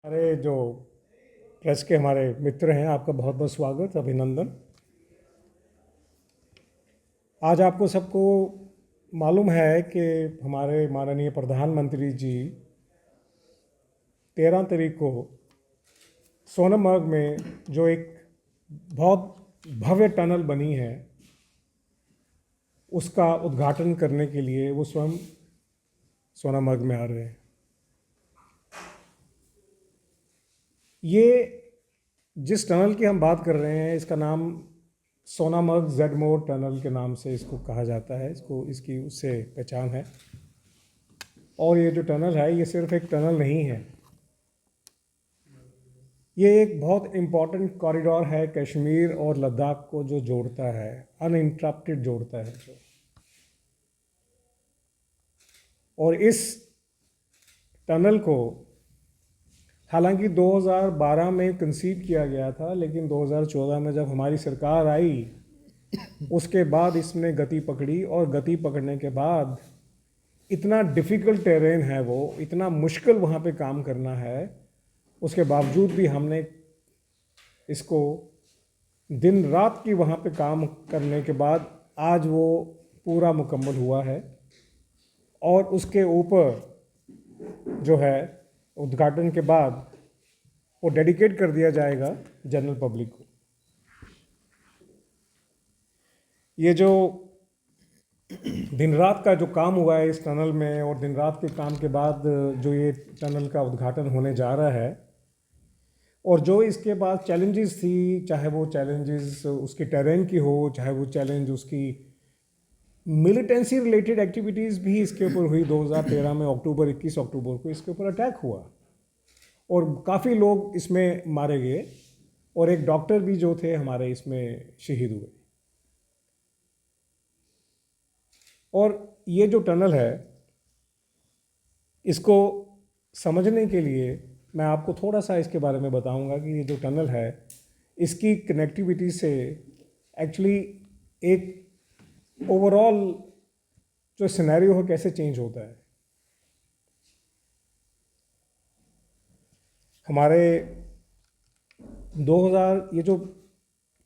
हमारे जो प्रेस के हमारे मित्र हैं, आपका बहुत बहुत स्वागत, अभिनंदन। आज आपको सबको मालूम है कि हमारे माननीय प्रधानमंत्री जी 13 तारीख को सोनमर्ग में जो एक बहुत भव्य टनल बनी है उसका उद्घाटन करने के लिए वो स्वयं सोनमर्ग में आ रहे हैं। ये जिस टनल की हम बात कर रहे हैं इसका नाम सोनामर्ग जेडमोर टनल के नाम से इसको कहा जाता है। इसकी उससे पहचान है। और ये जो टनल है ये सिर्फ एक टनल नहीं है, ये एक बहुत इम्पॉर्टेंट कॉरिडोर है कश्मीर और लद्दाख को जो जोड़ता है, अनइंटरप्टेड जोड़ता है जो। और इस टनल को हालांकि 2012 में कंसीव किया गया था, लेकिन 2014 में जब हमारी सरकार आई उसके बाद इसने गति पकड़ी। और गति पकड़ने के बाद इतना डिफ़िकल्ट टेरेन है वो, इतना मुश्किल वहाँ पे काम करना है, उसके बावजूद भी हमने इसको दिन रात की वहाँ पे काम करने के बाद आज वो पूरा मुकम्मल हुआ है। और उसके ऊपर जो है उद्घाटन के बाद वो डेडिकेट कर दिया जाएगा जनरल पब्लिक को। ये जो दिन रात का जो काम हुआ है इस टनल में, और दिन रात के काम के बाद जो ये टनल का उद्घाटन होने जा रहा है, और जो इसके बाद चैलेंजेस थी, चाहे वो चैलेंजेस उसकी टेरेन की हो, चाहे वो चैलेंज उसकी मिलिटेंसी रिलेटेड एक्टिविटीज़ भी इसके ऊपर हुई। 2013 में 21 अक्टूबर को इसके ऊपर अटैक हुआ और काफ़ी लोग इसमें मारे गए, और एक डॉक्टर भी जो थे हमारे इसमें शहीद हुए। और ये जो टनल है इसको समझने के लिए मैं आपको थोड़ा सा इसके बारे में बताऊंगा कि ये जो टनल है इसकी कनेक्टिविटी से एक्चुअली एक ओवरऑल जो सिनेरियो है कैसे चेंज होता है। हमारे 2000 ये जो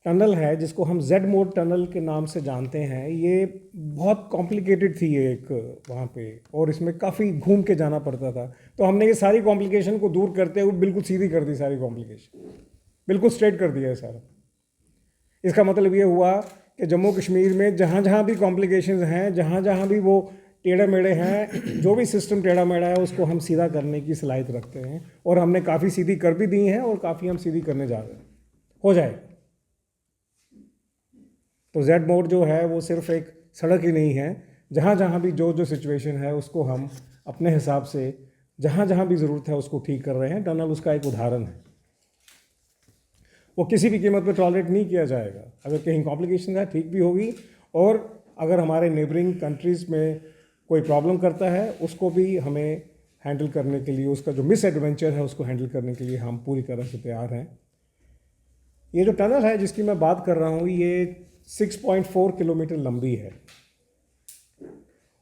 टनल है जिसको हम जेड मोड टनल के नाम से जानते हैं, ये बहुत कॉम्प्लिकेटेड थी एक वहाँ पे, और इसमें काफ़ी घूम के जाना पड़ता था। तो हमने ये सारी कॉम्प्लिकेशन को दूर करते हुए बिल्कुल सीधी कर दी, सारी कॉम्प्लिकेशन बिल्कुल स्ट्रेट कर दिया है सारा। इसका मतलब ये हुआ कि जम्मू कश्मीर में जहाँ जहाँ भी कॉम्प्लिकेशंस हैं, जहाँ जहाँ भी वो टेढ़े मेढ़े हैं, जो भी सिस्टम टेढ़ा मेढ़ा है उसको हम सीधा करने की सलाहियत रखते हैं, और हमने काफ़ी सीधी कर भी दी हैं और काफ़ी हम सीधी करने जा रहे हैं, हो जाए। तो जेड मोड जो है वो सिर्फ एक सड़क ही नहीं है, जहाँ जहाँ भी जो जो सिचुएशन है उसको हम अपने हिसाब से जहाँ जहाँ भी ज़रूरत है उसको ठीक कर रहे हैं। टनल उसका एक उदाहरण है। वो किसी भी कीमत पर टॉलरेट नहीं किया जाएगा। अगर कहीं कॉम्प्लिकेशन है ठीक भी होगी, और अगर हमारे नेबरिंग कंट्रीज़ में कोई प्रॉब्लम करता है उसको भी हमें हैंडल करने के लिए, उसका जो मिस एडवेंचर है उसको हैंडल करने के लिए हम पूरी तरह से तैयार हैं। ये जो टनल है जिसकी मैं बात कर रहा हूँ ये 6.4 किलोमीटर लंबी है,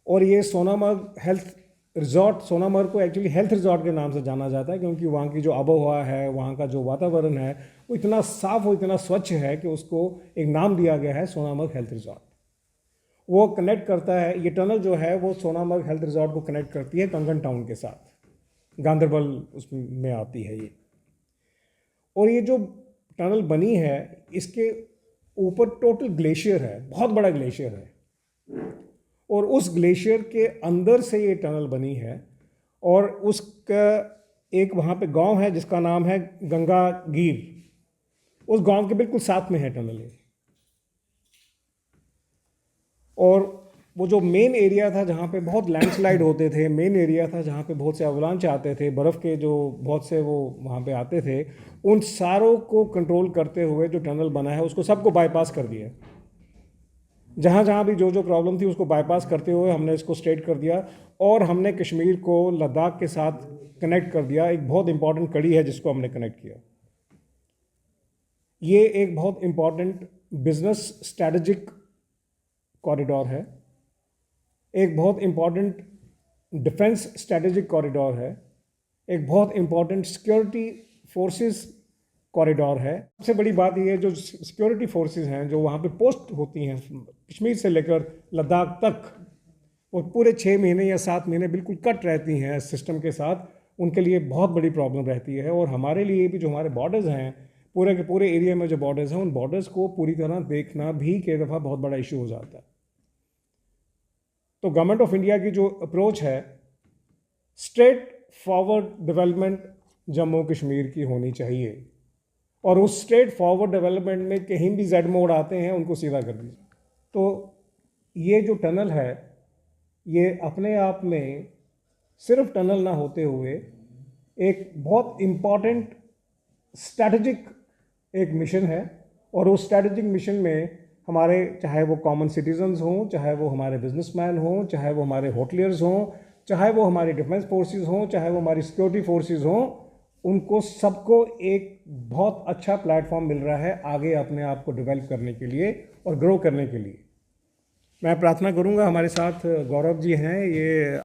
और ये सोनामर्ग हेल्थ रिजॉर्ट, सोनामर्ग को एक्चुअली हेल्थ रिजॉर्ट के नाम से जाना जाता है क्योंकि वहाँ की जो आबोहवा है, वहाँ का जो वातावरण है वो इतना साफ और इतना स्वच्छ है कि उसको एक नाम दिया गया है सोनामर्ग हेल्थ रिजॉर्ट। वो कनेक्ट करता है, ये टनल जो है वो सोनामर्ग हेल्थ रिजॉर्ट को कनेक्ट करती है कंगन टाउन के साथ, गांदरबल उसमें आती है ये। और ये जो टनल बनी है इसके ऊपर टोटल ग्लेशियर है, बहुत बड़ा ग्लेशियर है, और उस ग्लेशियर के अंदर से ये टनल बनी है। और उसका एक वहाँ पे गांव है जिसका नाम है गंगागीर, उस गांव के बिल्कुल साथ में है टनल ये। और वो जो मेन एरिया था जहाँ पे बहुत लैंडस्लाइड होते थे, मेन एरिया था जहाँ पे बहुत से अवलांच आते थे, बर्फ़ के जो बहुत से वो वहाँ पे आते थे, उन सारों को कंट्रोल करते हुए जो टनल बना है उसको सबको बाईपास कर दिया। जहाँ जहाँ भी जो जो प्रॉब्लम थी उसको बाईपास करते हुए हमने इसको स्ट्रेट कर दिया, और हमने कश्मीर को लद्दाख के साथ कनेक्ट कर दिया। एक बहुत इंपॉर्टेंट कड़ी है जिसको हमने कनेक्ट किया। ये एक बहुत इंपॉर्टेंट बिजनेस स्ट्रैटेजिक कॉरिडोर है, एक बहुत इंपॉर्टेंट डिफेंस स्ट्रैटेजिक कॉरिडोर है, एक बहुत इम्पॉर्टेंट सिक्योरिटी फोर्सेस कॉरिडोर है। सबसे बड़ी बात यह है जो सिक्योरिटी फोर्सेस हैं जो वहाँ पे पोस्ट होती हैं कश्मीर से लेकर लद्दाख तक, वो पूरे 6 महीने या 7 महीने बिल्कुल कट रहती हैं सिस्टम के साथ, उनके लिए बहुत बड़ी प्रॉब्लम रहती है। और हमारे लिए भी जो हमारे बॉर्डर्स हैं, पूरे के पूरे एरिया में जो बॉर्डर्स हैं, उन बॉर्डर्स को पूरी तरह देखना भी कई दफ़ा बहुत बड़ा इशू हो जाता है। तो गवर्नमेंट ऑफ इंडिया की जो अप्रोच है, straight forward development Jammu Kashmir की होनी चाहिए, और उस स्ट्रेट फॉरवर्ड डेवलपमेंट में कहीं भी जेड मोड़ आते हैं उनको सीधा कर दीजिए। तो ये जो टनल है, ये अपने आप में सिर्फ टनल ना होते हुए एक बहुत इम्पॉर्टेंट स्ट्रैटेजिक एक मिशन है। और उस स्ट्रैटेजिक मिशन में हमारे, चाहे वो कॉमन सिटीजन्स हों, चाहे वो हमारे बिजनेसमैन हों, चाहे वो हमारे होटलियर्स हों, चाहे वो हमारी डिफेंस फोर्सेस हों, चाहे वो हमारी सिक्योरिटी फोर्सेस हों, उनको सबको एक बहुत अच्छा प्लेटफॉर्म मिल रहा है आगे अपने आप को डेवलप करने के लिए और ग्रो करने के लिए। मैं प्रार्थना करूंगा, हमारे साथ गौरव जी हैं, ये